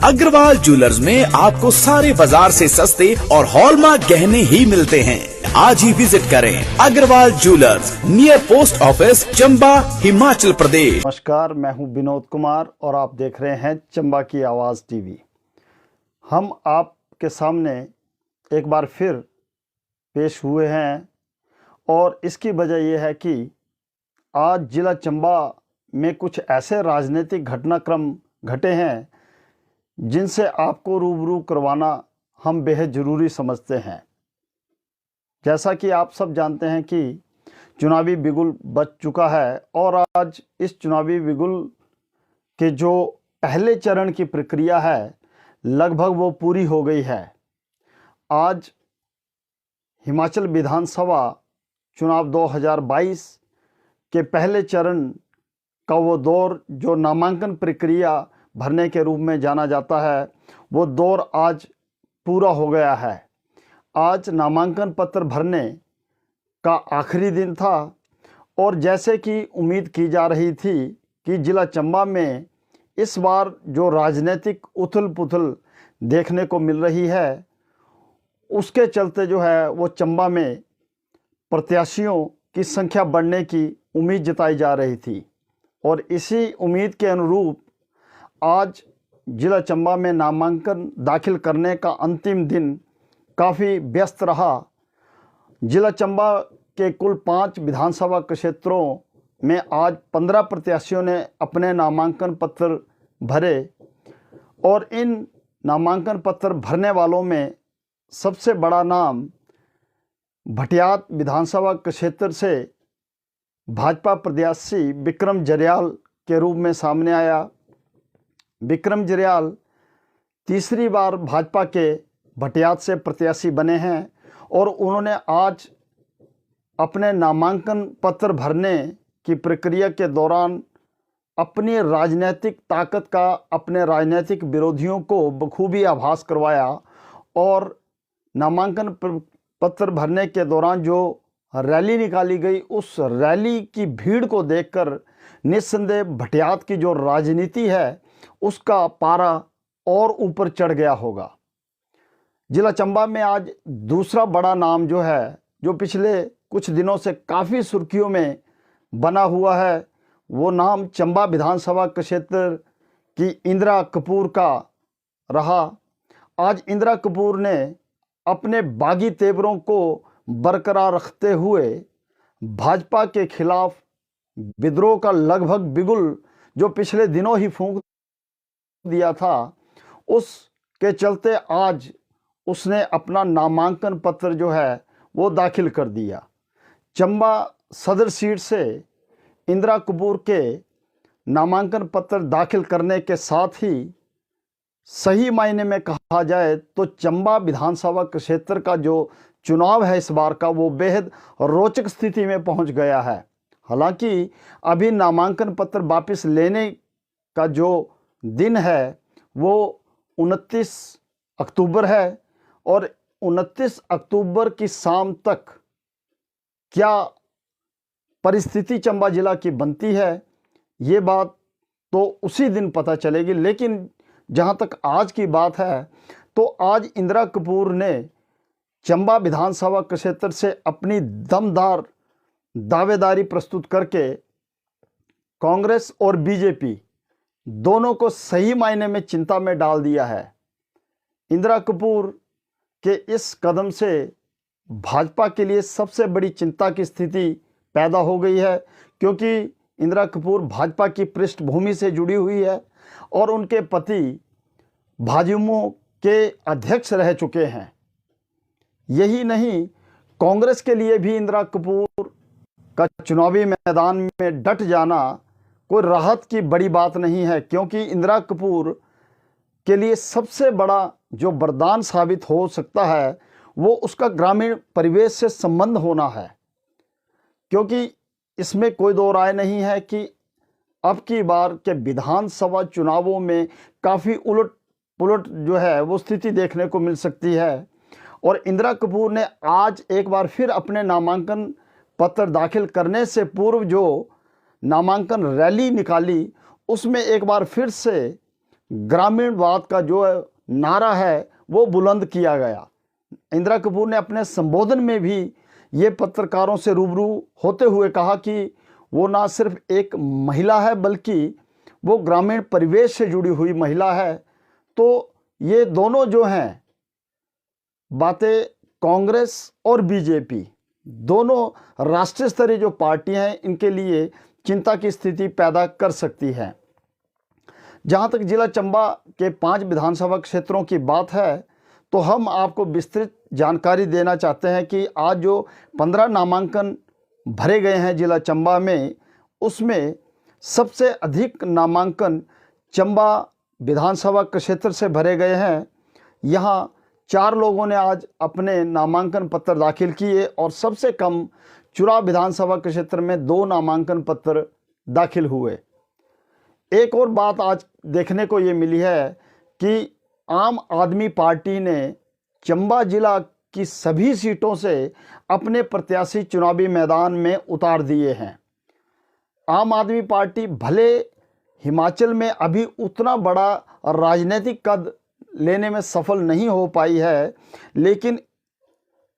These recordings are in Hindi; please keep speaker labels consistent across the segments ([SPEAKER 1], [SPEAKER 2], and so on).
[SPEAKER 1] अग्रवाल ज्वेलर्स में आपको सारे बाजार से सस्ते और हॉलमार्क गहने ही मिलते हैं। आज ही विजिट करें Agarwal jewellers, near post office, Chamba, Himachal Pradesh.
[SPEAKER 2] नमस्कार, मैं हूं विनोद कुमार और आप देख रहे हैं चंबा की आवाज़ टीवी। हम आपके सामने एक बार फिर पेश हुए हैं और इसकी वजह यह है कि आज जिला चंबा में कुछ ऐसे राजनीतिक घटनाक्रम घटे हैं जिनसे आपको रूबरू करवाना हम बेहद ज़रूरी समझते हैं। जैसा कि आप सब जानते हैं कि चुनावी बिगुल बज चुका है और आज इस चुनावी बिगुल के जो पहले चरण की प्रक्रिया है लगभग वो पूरी हो गई है। आज हिमाचल विधानसभा चुनाव 2022 के पहले चरण का वो दौर जो नामांकन प्रक्रिया भरने के रूप में जाना जाता है, वो दौर आज पूरा हो गया है। आज नामांकन पत्र भरने का आखिरी दिन था और जैसे कि उम्मीद की जा रही थी कि जिला चंबा में इस बार जो राजनीतिक उथल पुथल देखने को मिल रही है, उसके चलते जो है वो चंबा में प्रत्याशियों की संख्या बढ़ने की उम्मीद जताई जा रही थी और इसी उम्मीद के अनुरूप आज जिला चंबा में नामांकन दाखिल करने का अंतिम दिन काफ़ी व्यस्त रहा। जिला चंबा के कुल 5 विधानसभा क्षेत्रों में आज 15 प्रत्याशियों ने अपने नामांकन पत्र भरे और इन नामांकन पत्र भरने वालों में सबसे बड़ा नाम भटियात विधानसभा क्षेत्र से भाजपा प्रत्याशी विक्रम जरयाल के रूप में सामने आया। विक्रम जरयाल तीसरी बार भाजपा के भटियात से प्रत्याशी बने हैं और उन्होंने आज अपने नामांकन पत्र भरने की प्रक्रिया के दौरान अपनी राजनीतिक ताकत का अपने राजनीतिक विरोधियों को बखूबी आभास करवाया और नामांकन पत्र भरने के दौरान जो रैली निकाली गई, उस रैली की भीड़ को देखकर निस्संदेह भटियात की जो राजनीति है उसका पारा और ऊपर चढ़ गया होगा। जिला चंबा में आज दूसरा बड़ा नाम जो है, जो पिछले कुछ दिनों से काफ़ी सुर्खियों में बना हुआ है, वो नाम चंबा विधानसभा क्षेत्र की इंदिरा कपूर का रहा। आज इंदिरा कपूर ने अपने बागी तेवरों को बरकरार रखते हुए भाजपा के खिलाफ विद्रोह का लगभग बिगुल जो पिछले दिनों ही फूंक दिया था, उसके चलते आज उसने अपना नामांकन पत्र जो है वो दाखिल कर दिया। चंबा सदर सीट से इंदिरा कपूर के नामांकन पत्र दाखिल करने के साथ ही सही मायने में कहा जाए तो चंबा विधानसभा क्षेत्र का जो चुनाव है इस बार का, वो बेहद रोचक स्थिति में पहुंच गया है। हालांकि अभी नामांकन पत्र वापस लेने का जो दिन है वो 29 अक्टूबर है और 29 अक्टूबर की शाम तक क्या परिस्थिति चंबा जिला की बनती है, ये बात तो उसी दिन पता चलेगी। लेकिन जहां तक आज की बात है तो आज इंदिरा कपूर ने चंबा विधानसभा क्षेत्र से अपनी दमदार दावेदारी प्रस्तुत करके कांग्रेस और बीजेपी दोनों को सही मायने में चिंता में डाल दिया है। इंदिरा कपूर के इस कदम से भाजपा के लिए सबसे बड़ी चिंता की स्थिति पैदा हो गई है, क्योंकि इंदिरा कपूर भाजपा की पृष्ठभूमि से जुड़ी हुई है और उनके पति भाजयुमो के अध्यक्ष रह चुके हैं। यही नहीं, कांग्रेस के लिए भी इंदिरा कपूर का चुनावी मैदान में डट जाना कोई राहत की बड़ी बात नहीं है, क्योंकि इंदिरा कपूर के लिए सबसे बड़ा जो वरदान साबित हो सकता है वो उसका ग्रामीण परिवेश से संबंध होना है। क्योंकि इसमें कोई दो राय नहीं है कि अब की बार के विधानसभा चुनावों में काफ़ी उलट पुलट जो है वो स्थिति देखने को मिल सकती है और इंदिरा कपूर ने आज एक बार फिर अपने नामांकन पत्र दाखिल करने से पूर्व जो नामांकन रैली निकाली, उसमें एक बार फिर से ग्रामीणवाद का जो नारा है वो बुलंद किया गया। इंदिरा कपूर ने अपने संबोधन में भी ये पत्रकारों से रूबरू होते हुए कहा कि वो ना सिर्फ एक महिला है बल्कि वो ग्रामीण परिवेश से जुड़ी हुई महिला है। तो ये दोनों जो हैं बातें कांग्रेस और बीजेपी दोनों राष्ट्रीय स्तरीय जो पार्टियां हैं इनके लिए चिंता की स्थिति पैदा कर सकती है। जहां तक जिला चंबा के 5 विधानसभा क्षेत्रों की बात है तो हम आपको विस्तृत जानकारी देना चाहते हैं कि आज जो 15 नामांकन भरे गए हैं जिला चंबा में, उसमें सबसे अधिक नामांकन चंबा विधानसभा क्षेत्र से भरे गए हैं। यहाँ 4 लोगों ने आज अपने नामांकन पत्र दाखिल किए और सबसे कम चुरा विधानसभा क्षेत्र में 2 नामांकन पत्र दाखिल हुए। एक और बात आज देखने को ये मिली है कि आम आदमी पार्टी ने चंबा जिला की सभी सीटों से अपने प्रत्याशी चुनावी मैदान में उतार दिए हैं। आम आदमी पार्टी भले हिमाचल में अभी उतना बड़ा राजनीतिक कद लेने में सफल नहीं हो पाई है, लेकिन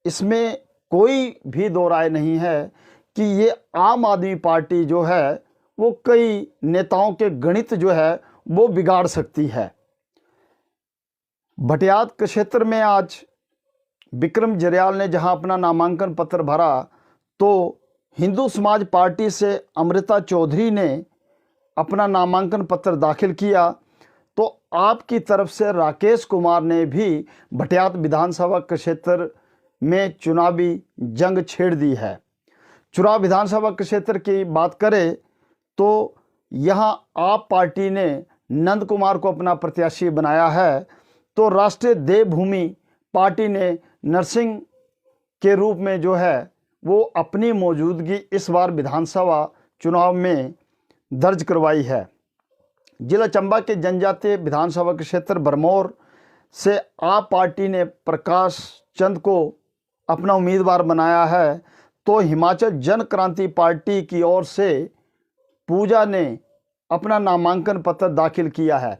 [SPEAKER 2] इसमें कोई भी दो राय नहीं है कि ये आम आदमी पार्टी जो है वो कई नेताओं के गणित जो है वो बिगाड़ सकती है। भटियात क्षेत्र में आज विक्रम जरयाल ने जहां अपना नामांकन पत्र भरा तो हिंदू समाज पार्टी से अमृता चौधरी ने अपना नामांकन पत्र दाखिल किया। तो आपकी तरफ से राकेश कुमार ने भी भटियात विधानसभा क्षेत्र में चुनावी जंग छेड़ दी है। चुरा विधानसभा क्षेत्र की बात करें तो यहाँ आप पार्टी ने नंद कुमार को अपना प्रत्याशी बनाया है, तो राष्ट्रीय देवभूमि पार्टी ने नरसिंह के रूप में जो है वो अपनी मौजूदगी इस बार विधानसभा चुनाव में दर्ज करवाई है। जिला चंबा के जनजातीय विधानसभा क्षेत्र बरमौर से आप पार्टी ने प्रकाश चंद को अपना उम्मीदवार बनाया है, तो हिमाचल जन क्रांति पार्टी की ओर से पूजा ने अपना नामांकन पत्र दाखिल किया है।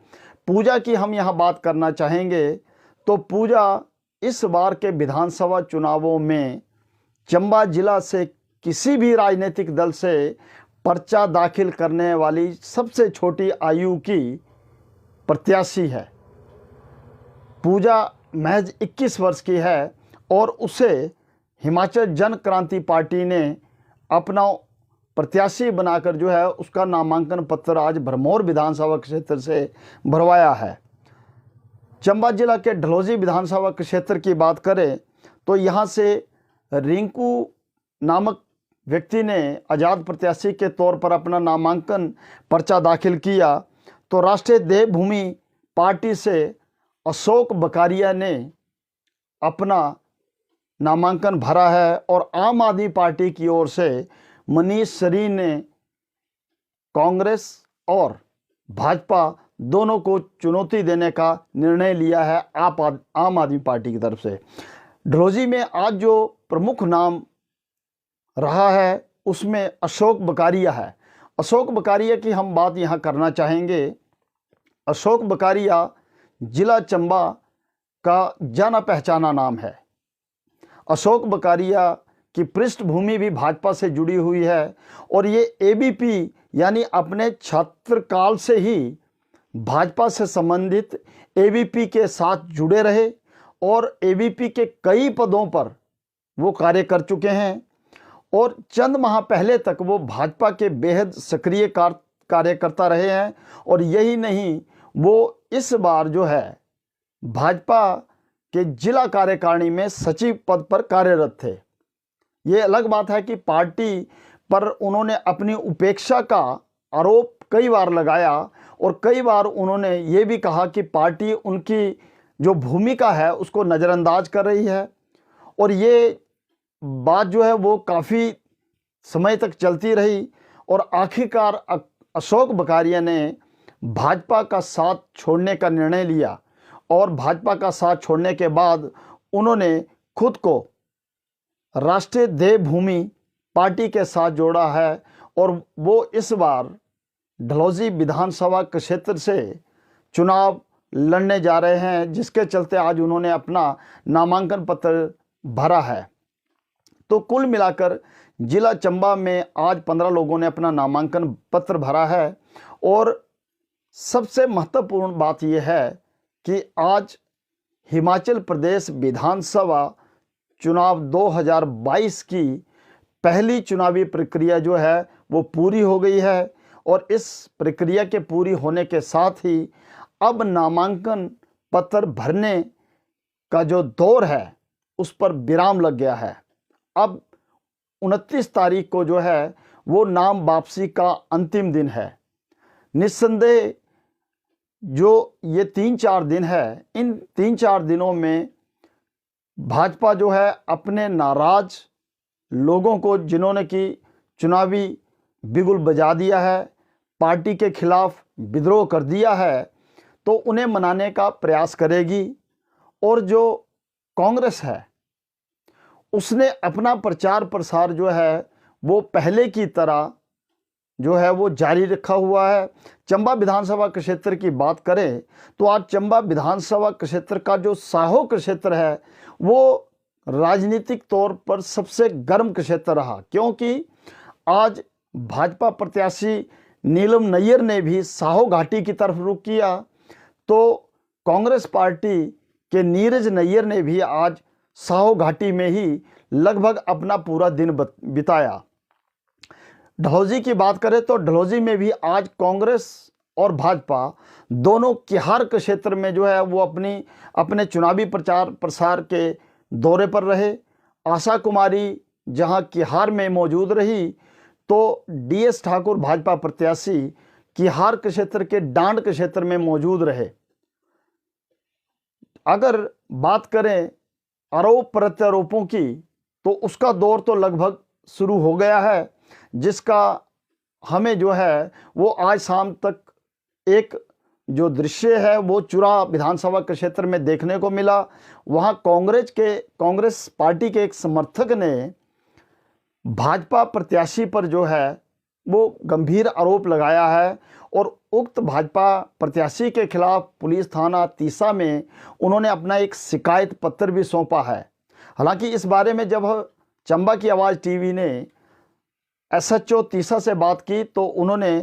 [SPEAKER 2] पूजा की हम यहाँ बात करना चाहेंगे तो पूजा इस बार के विधानसभा चुनावों में चंबा जिला से किसी भी राजनीतिक दल से पर्चा दाखिल करने वाली सबसे छोटी आयु की प्रत्याशी है। पूजा महज 21 वर्ष की है और उसे हिमाचल जन क्रांति पार्टी ने अपना प्रत्याशी बनाकर जो है उसका नामांकन पत्र आज भरमौर विधानसभा क्षेत्र से भरवाया है। चंबा जिला के ढलौजी विधानसभा क्षेत्र की बात करें तो यहाँ से रिंकू नामक व्यक्ति ने आज़ाद प्रत्याशी के तौर पर अपना नामांकन पर्चा दाखिल किया। तो राष्ट्रीय देवभूमि पार्टी से अशोक बकारिया ने अपना नामांकन भरा है और आम आदमी पार्टी की ओर से मनीष सरी ने कांग्रेस और भाजपा दोनों को चुनौती देने का निर्णय लिया है आम आदमी पार्टी की तरफ से। ढलौजी में आज जो प्रमुख नाम रहा है उसमें अशोक बकारिया है। अशोक बकारिया की हम बात यहाँ करना चाहेंगे। अशोक बकारिया जिला चंबा का जाना पहचाना नाम है। अशोक बकारिया की पृष्ठभूमि भी भाजपा से जुड़ी हुई है और ये एबीपी यानी अपने छात्रकाल से ही भाजपा से संबंधित एबीपी के साथ जुड़े रहे और एबीपी के कई पदों पर वो कार्य कर चुके हैं और चंद माह पहले तक वो भाजपा के बेहद सक्रिय कार्यकर्ता रहे हैं। और यही नहीं, वो इस बार जो है भाजपा के जिला कार्यकारिणी में सचिव पद पर कार्यरत थे। ये अलग बात है कि पार्टी पर उन्होंने अपनी उपेक्षा का आरोप कई बार लगाया और कई बार उन्होंने ये भी कहा कि पार्टी उनकी जो भूमिका है उसको नज़रअंदाज कर रही है। और ये बात जो है वो काफ़ी समय तक चलती रही और आखिरकार अशोक बकारिया ने भाजपा का साथ छोड़ने का निर्णय लिया और भाजपा का साथ छोड़ने के बाद उन्होंने खुद को राष्ट्रीय देवभूमि पार्टी के साथ जोड़ा है और वो इस बार ढलौजी विधानसभा क्षेत्र से चुनाव लड़ने जा रहे हैं, जिसके चलते आज उन्होंने अपना नामांकन पत्र भरा है। तो कुल मिलाकर जिला चंबा में आज 15 लोगों ने अपना नामांकन पत्र भरा है। और सबसे महत्वपूर्ण बात यह है कि आज हिमाचल प्रदेश विधानसभा चुनाव 2022 की पहली चुनावी प्रक्रिया जो है वो पूरी हो गई है। और इस प्रक्रिया के पूरी होने के साथ ही अब नामांकन पत्र भरने का जो दौर है उस पर विराम लग गया है। अब 29 तारीख को जो है वो नाम वापसी का अंतिम दिन है। निस्संदेह जो ये 3-4 दिन है, इन 3-4 दिनों में भाजपा जो है अपने नाराज लोगों को, जिन्होंने कि चुनावी बिगुल बजा दिया है, पार्टी के खिलाफ विद्रोह कर दिया है, तो उन्हें मनाने का प्रयास करेगी। और जो कांग्रेस है उसने अपना प्रचार प्रसार जो है वो पहले की तरह जो है वो जारी रखा हुआ है। चंबा विधानसभा क्षेत्र की बात करें तो आज चंबा विधानसभा क्षेत्र का जो साहो क्षेत्र है वो राजनीतिक तौर पर सबसे गर्म क्षेत्र रहा, क्योंकि आज भाजपा प्रत्याशी नीलम नैयर ने भी साहो घाटी की तरफ रुख किया, तो कांग्रेस पार्टी के नीरज नैयर ने भी आज साहो घाटी में ही लगभग अपना पूरा दिन बिताया। डलहौजी की बात करें तो डलहौजी में भी आज कांग्रेस और भाजपा दोनों किहार के क्षेत्र में जो है वो अपने चुनावी प्रचार प्रसार के दौरे पर रहे। आशा कुमारी जहां किहार में मौजूद रही तो DS ठाकुर भाजपा प्रत्याशी किहार के क्षेत्र के डांड के क्षेत्र में मौजूद रहे। अगर बात करें आरोप प्रत्यारोपों की तो उसका दौर तो लगभग शुरू हो गया है, जिसका हमें जो है वो आज शाम तक एक जो दृश्य है वो चुरा विधानसभा क्षेत्र में देखने को मिला। वहां कांग्रेस पार्टी के एक समर्थक ने भाजपा प्रत्याशी पर जो है वो गंभीर आरोप लगाया है और उक्त भाजपा प्रत्याशी के खिलाफ पुलिस थाना तीसा में उन्होंने अपना एक शिकायत पत्र भी सौंपा है। हालांकि इस बारे में जब चंबा की आवाज़ टीवी ने SHO तीसा से बात की तो उन्होंने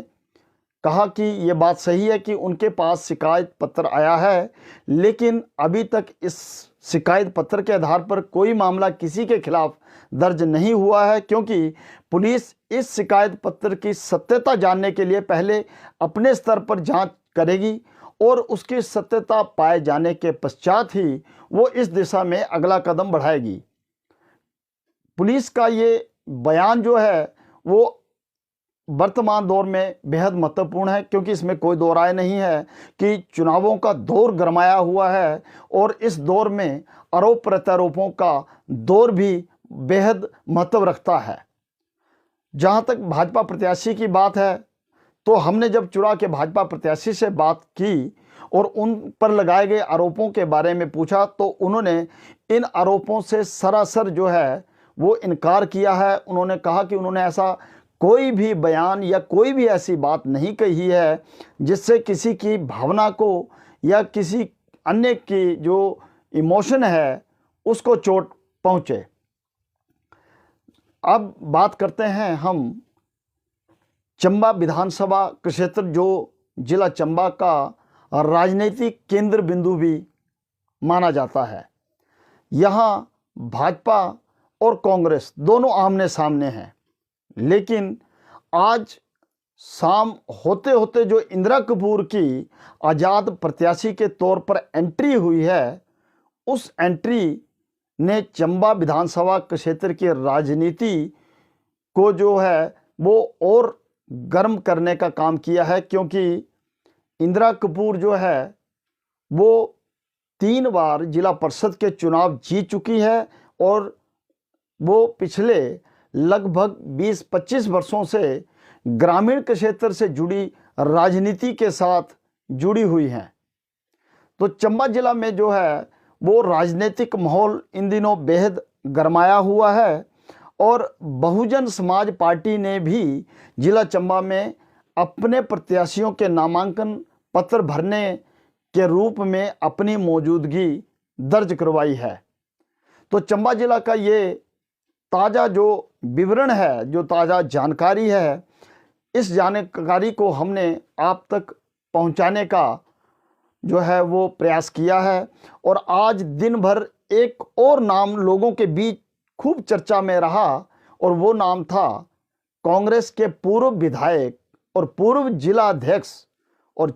[SPEAKER 2] कहा कि ये बात सही है कि उनके पास शिकायत पत्र आया है, लेकिन अभी तक इस शिकायत पत्र के आधार पर कोई मामला किसी के खिलाफ दर्ज नहीं हुआ है, क्योंकि पुलिस इस शिकायत पत्र की सत्यता जानने के लिए पहले अपने स्तर पर जांच करेगी और उसकी सत्यता पाए जाने के पश्चात ही वो इस दिशा में अगला कदम बढ़ाएगी। पुलिस का ये बयान जो है वो वर्तमान दौर में बेहद महत्वपूर्ण है, क्योंकि इसमें कोई दो राय नहीं है कि चुनावों का दौर गरमाया हुआ है और इस दौर में आरोप प्रत्यारोपों का दौर भी बेहद महत्व रखता है। जहां तक भाजपा प्रत्याशी की बात है तो हमने जब चुरा के भाजपा प्रत्याशी से बात की और उन पर लगाए गए आरोपों के बारे में पूछा तो उन्होंने इन आरोपों से सरासर जो है वो इनकार किया है। उन्होंने कहा कि उन्होंने ऐसा कोई भी बयान या कोई भी ऐसी बात नहीं कही है जिससे किसी की भावना को या किसी अन्य की जो इमोशन है उसको चोट पहुंचे। अब बात करते हैं हम चंबा विधानसभा क्षेत्र जो जिला चंबा का राजनीतिक केंद्र बिंदु भी माना जाता है। यहाँ भाजपा और कांग्रेस दोनों आमने सामने हैं, लेकिन आज शाम होते होते जो इंदिरा कपूर की आज़ाद प्रत्याशी के तौर पर एंट्री हुई है, उस एंट्री ने चंबा विधानसभा क्षेत्र की राजनीति को जो है वो और गर्म करने का काम किया है, क्योंकि इंदिरा कपूर जो है वो 3 बार जिला परिषद के चुनाव जीत चुकी है और वो पिछले लगभग 20-25 वर्षों से ग्रामीण क्षेत्र से जुड़ी राजनीति के साथ जुड़ी हुई हैं। तो चंबा जिला में जो है वो राजनीतिक माहौल इन दिनों बेहद गरमाया हुआ है और बहुजन समाज पार्टी ने भी जिला चंबा में अपने प्रत्याशियों के नामांकन पत्र भरने के रूप में अपनी मौजूदगी दर्ज करवाई है। तो चंबा जिला का ये ताज़ा जो विवरण है, जो ताज़ा जानकारी है, इस जानकारी को हमने आप तक पहुंचाने का जो है वो प्रयास किया है। और आज दिन भर एक और नाम लोगों के बीच खूब चर्चा में रहा, और वो नाम था कांग्रेस के पूर्व विधायक और पूर्व जिला अध्यक्ष और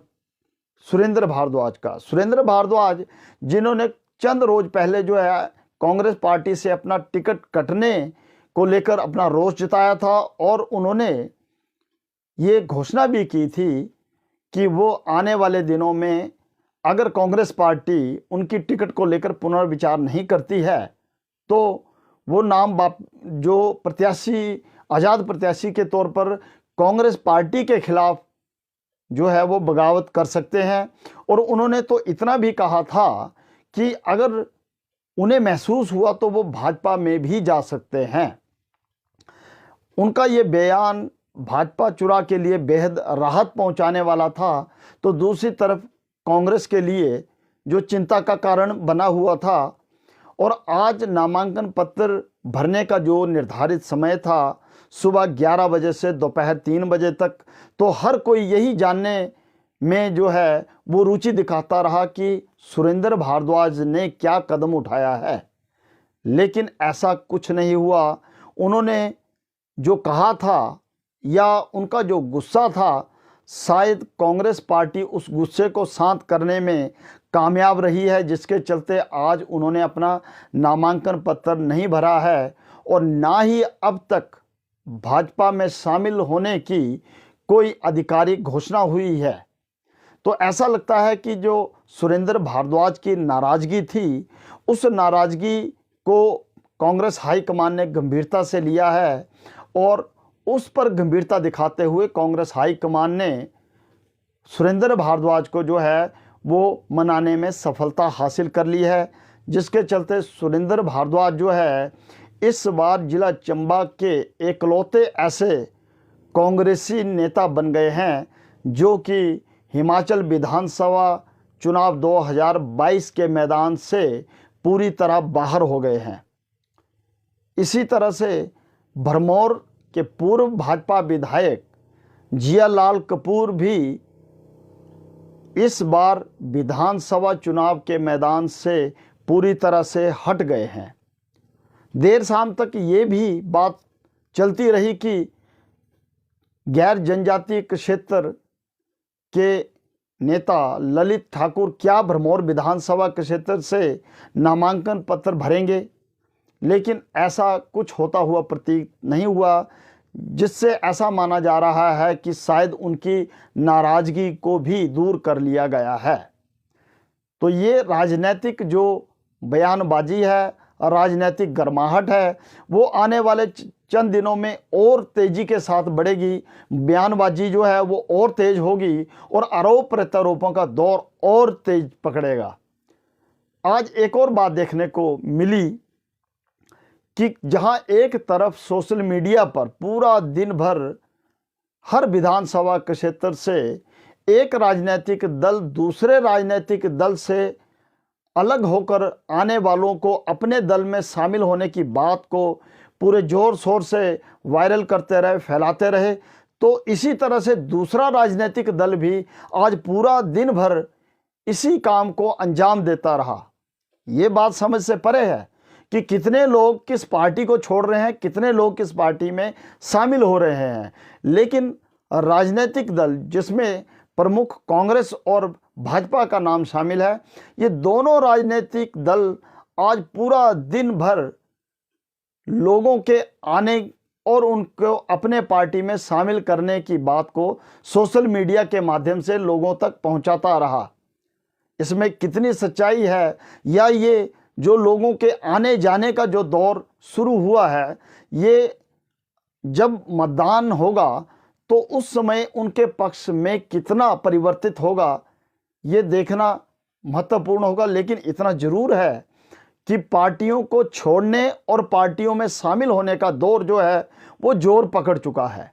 [SPEAKER 2] सुरेंद्र भारद्वाज का। सुरेंद्र भारद्वाज जिन्होंने चंद रोज पहले जो है कांग्रेस पार्टी से अपना टिकट कटने को लेकर अपना रोष जताया था, और उन्होंने ये घोषणा भी की थी कि वो आने वाले दिनों में अगर कांग्रेस पार्टी उनकी टिकट को लेकर पुनर्विचार नहीं करती है तो वो नाम जो प्रत्याशी, आज़ाद प्रत्याशी के तौर पर कांग्रेस पार्टी के खिलाफ जो है वो बगावत कर सकते हैं। और उन्होंने तो इतना भी कहा था कि अगर उन्हें महसूस हुआ तो वो भाजपा में भी जा सकते हैं। उनका ये बयान भाजपा चुनाव के लिए बेहद राहत पहुंचाने वाला था, तो दूसरी तरफ कांग्रेस के लिए जो चिंता का कारण बना हुआ था। और आज नामांकन पत्र भरने का जो निर्धारित समय था सुबह 11 बजे से दोपहर 3 बजे तक, तो हर कोई यही जानने में जो है वो रुचि दिखाता रहा कि सुरेंद्र भारद्वाज ने क्या कदम उठाया है। लेकिन ऐसा कुछ नहीं हुआ। उन्होंने जो कहा था या उनका जो गुस्सा था, शायद कांग्रेस पार्टी उस गुस्से को शांत करने में कामयाब रही है, जिसके चलते आज उन्होंने अपना नामांकन पत्र नहीं भरा है और ना ही अब तक भाजपा में शामिल होने की कोई आधिकारिक घोषणा हुई है। तो ऐसा लगता है कि जो सुरेंद्र भारद्वाज की नाराज़गी थी, उस नाराज़गी को कांग्रेस हाईकमान ने गंभीरता से लिया है, और उस पर गंभीरता दिखाते हुए कांग्रेस हाईकमान ने सुरेंद्र भारद्वाज को जो है वो मनाने में सफलता हासिल कर ली है, जिसके चलते सुरेंद्र भारद्वाज जो है इस बार जिला चंबा के एकलौते ऐसे कांग्रेसी नेता बन गए हैं जो कि हिमाचल विधानसभा चुनाव 2022 के मैदान से पूरी तरह बाहर हो गए हैं। इसी तरह से भरमौर के पूर्व भाजपा विधायक जियालाल कपूर भी इस बार विधानसभा चुनाव के मैदान से पूरी तरह से हट गए हैं। देर शाम तक ये भी बात चलती रही कि गैर जनजातीय क्षेत्र के नेता ललित ठाकुर क्या भरमौर विधानसभा क्षेत्र से नामांकन पत्र भरेंगे, लेकिन ऐसा कुछ होता हुआ प्रतीत नहीं हुआ, जिससे ऐसा माना जा रहा है कि शायद उनकी नाराज़गी को भी दूर कर लिया गया है। तो ये राजनीतिक जो बयानबाजी है, राजनीतिक गर्माहट है, वो आने वाले चंद दिनों में और तेज़ी के साथ बढ़ेगी। बयानबाजी जो है वो और तेज़ होगी और आरोप प्रत्यारोपों का दौर और तेज पकड़ेगा। आज एक और बात देखने को मिली कि जहां एक तरफ सोशल मीडिया पर पूरा दिन भर हर विधानसभा क्षेत्र से एक राजनीतिक दल दूसरे राजनीतिक दल से अलग होकर आने वालों को अपने दल में शामिल होने की बात को पूरे जोर शोर से वायरल करते रहे, फैलाते रहे, तो इसी तरह से दूसरा राजनीतिक दल भी आज पूरा दिन भर इसी काम को अंजाम देता रहा। ये बात समझ से परे है कि कितने लोग किस पार्टी को छोड़ रहे हैं, कितने लोग किस पार्टी में शामिल हो रहे हैं। लेकिन राजनीतिक दल जिसमें प्रमुख कांग्रेस और भाजपा का नाम शामिल है, ये दोनों राजनीतिक दल आज पूरा दिन भर लोगों के आने और उनको अपने पार्टी में शामिल करने की बात को सोशल मीडिया के माध्यम से लोगों तक पहुंचाता रहा। इसमें कितनी सच्चाई है, या ये जो लोगों के आने जाने का जो दौर शुरू हुआ है, ये जब मतदान होगा तो उस समय उनके पक्ष में कितना परिवर्तित होगा, ये देखना महत्वपूर्ण होगा। लेकिन इतना जरूर है कि पार्टियों को छोड़ने और पार्टियों में शामिल होने का दौर जो है वो जोर पकड़ चुका है।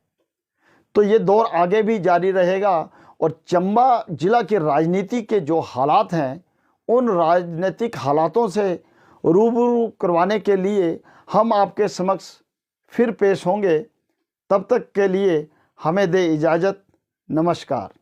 [SPEAKER 2] तो ये दौर आगे भी जारी रहेगा और चंबा जिला की राजनीति के जो हालात हैं, उन राजनीतिक हालातों से रूबरू करवाने के लिए हम आपके समक्ष फिर पेश होंगे। तब तक के लिए हमें दे इजाज़त। नमस्कार।